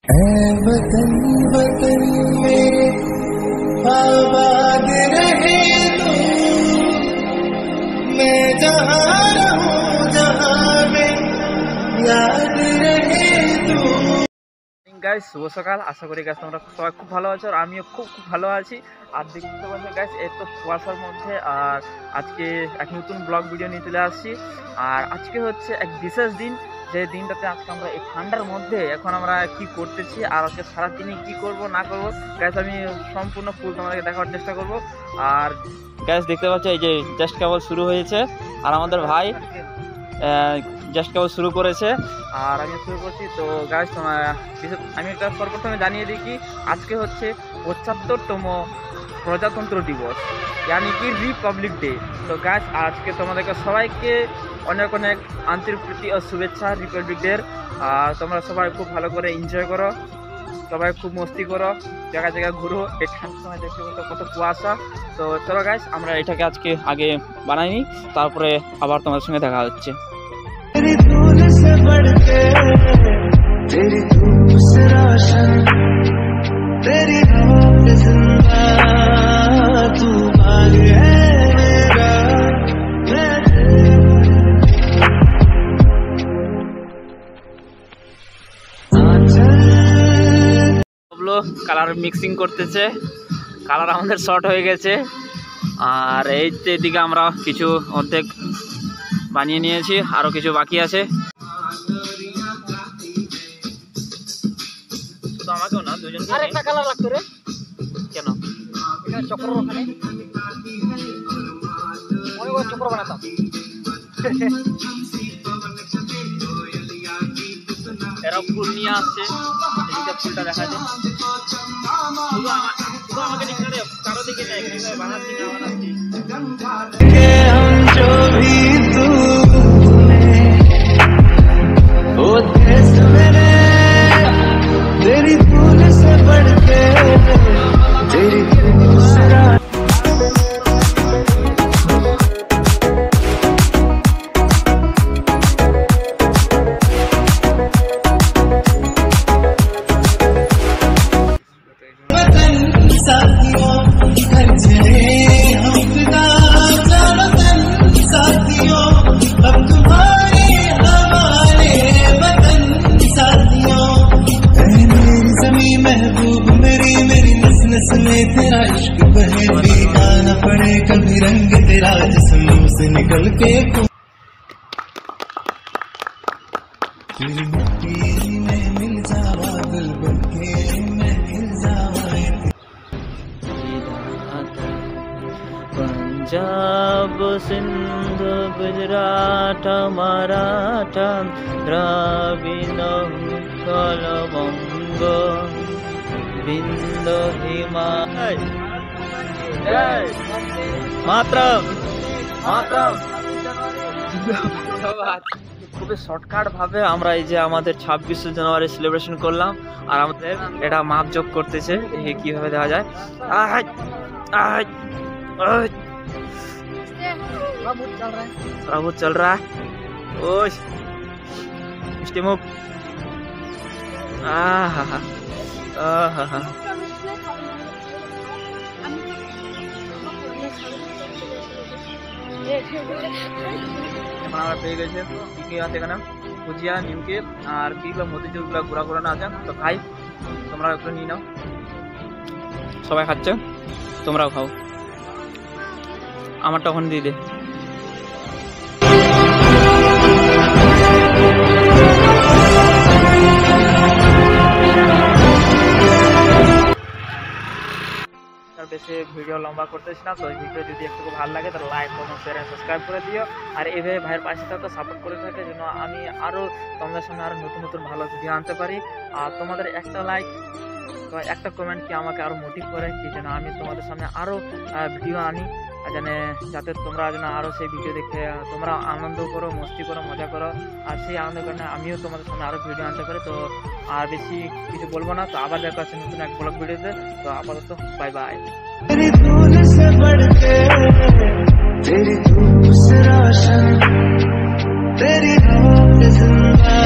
वतन वतन मेरे आबाद रहे तू, मैं जहाँ रहूं जहाँ में याद रहे तू। গাইস শুভ সকাল, আশা করি গাইস তোমরা সবাই খুব ভালো আছো আর আমিও খুব ভালো আছি। আর দেখতে পাচ্ছ গাইস এই তো কুয়াশার মধ্যে আর আজকে এক নতুন ব্লগ ভিডিও নিয়ে চলে আসছি। আর আজকে হচ্ছে এক বিশেষ দিন, যে দিনটাতে আজকে আমরা এই ঠান্ডার মধ্যে এখন আমরা কি করতেছি আর আজকে সারাদিনে কি করব না করব গাইস আমি সম্পূর্ণ ফুল তোমাদেরকে দেখার চেষ্টা করব। আর গাইস দেখতে পাচ্ছ এই যে জাস্ট কেবল শুরু হয়েছে আর আমাদের ভাই জাস্ট কেবল শুরু করেছে আর আমি শুরু করছি। তো গাইস আমি একটা সর্বপ্রথমে জানিয়ে দিই কি আজকে হচ্ছে ৭৫তম প্রজাতন্ত্র দিবস, यानी कि রিপাবলিক ডে। তো গাইস আজকে তোমাদেরকে সবাইকে অনেক অনেক আন্তরিক প্রীতি ও শুভেচ্ছা রিপাবলিক ডের। আর তোমরা সবাই খুব ভালো করে এনজয় করো, সবাই খুব মস্তি করো, জায়গায় জায়গায় ঘুরো। এই ঠান্ডার সময় দেখতে পাচ্ছ কত কুয়াশা। তো চলো গাইস আমরা এটাকে আজকে আগে বানাইনি, তারপরে আবার তোমাদের সঙ্গে দেখা হচ্ছে। तेरी धूल से बढ़के तेरी धूप से रोशन, तेरी रात जिंदा तू बाग है मेरा, কালার মিক্সিং করতেছে, কালার আমাদের শর্ট হয়ে গেছে। আর এই দিকে আমরা কিছু অর্ধেক বানিয়ে নিয়েছি, আরো কিছু বাকি আছে। শুধু আমাকেও না, দুজনকে আরেকটা কালার লাগতো রে। কেন? এটা চক্র ওখানে অনেক বড় চক্র বানাতাম। এরা ফুল নিয়ে আসছে, এদিকে ফুলটা দেখা যায়। শুধু আমাকে দেখতে দে, কারো দিকে নেই, বানাচ্ছি না বানাচ্ছি। तेरी फूल से बढ़ के तेरी दूसरा वतन साथियों घर चले हम फिदा, वतन साथियों अब तुम्हारे हवाले, वतन साथियों मेरी महबूब मेरी मेरी नस नस में तेरा इश्क बहे, भीगा न पड़े कभी रंग तेरा जिस्म से निकल के। तेरी मिट्टी में मिल जावा दिल बनके मैं खिल जावा। पंजाब सिंध गुजरात मराठा द्राविड़ उत्कल बंग বিন্দু হিমালয় মাতরম মাতরম। খুবই শর্টকাট ভাবে আমরা এই যে আমাদের ২৬শে জানুয়ারি সেলিব্রেশন করলাম। আর আমাদের এটা মাপ যোগ করতেছে, কিভাবে দেখা যায়। बहुत चल रहा है ओश मिष्टी मुख। পেয়ে গেছে কি আছে এখানে ভুজিয়া নিমকি আর কি মতিচুরগুলো গুঁড়া গুঁড়া না আছে। তো খাই, তোমরা একটু নিয়ে নাও। সবাই খাচ্ছে, তোমরাও খাও। আমারটা ওখানে দিয়ে দে। বেশি ভিডিও লম্বা করতেছি না, তো এই ভিডিও যদি একটু ভালো লাগে তাহলে লাইক কমেন্ট শেয়ার সাবস্ক্রাইব করে দিও। আর এইভাবে ভাইয়ের পাশে থাকো, সাপোর্ট করে থাকে যেন আমি আরও তোমাদের সামনে আরও নতুন নতুন ভালো ভিডিও আনতে পারি। আর তোমাদের একটা লাইক বা একটা কমেন্ট কি আমাকে আরও মোটিভ করে কি যেন আমি তোমাদের সামনে আরও ভিডিও আনি, যাতে তোমরা যেন আরও সেই ভিডিও দেখে তোমরা আনন্দ করো, মস্তি করো, মজা করো। আর সেই আনন্দের কারণে আমিও তোমাদের সামনে আরও ভিডিও আনতে পারি। তো আর বেশি কিছু বলবো না, তো আবার দেখা হচ্ছে নতুন এক ব্লগ ভিডিওতে। তো আপাতত বাই বাই। तेरी धूल से बढ़ के तेरी धूप से रोशन, तेरी रात जिंदा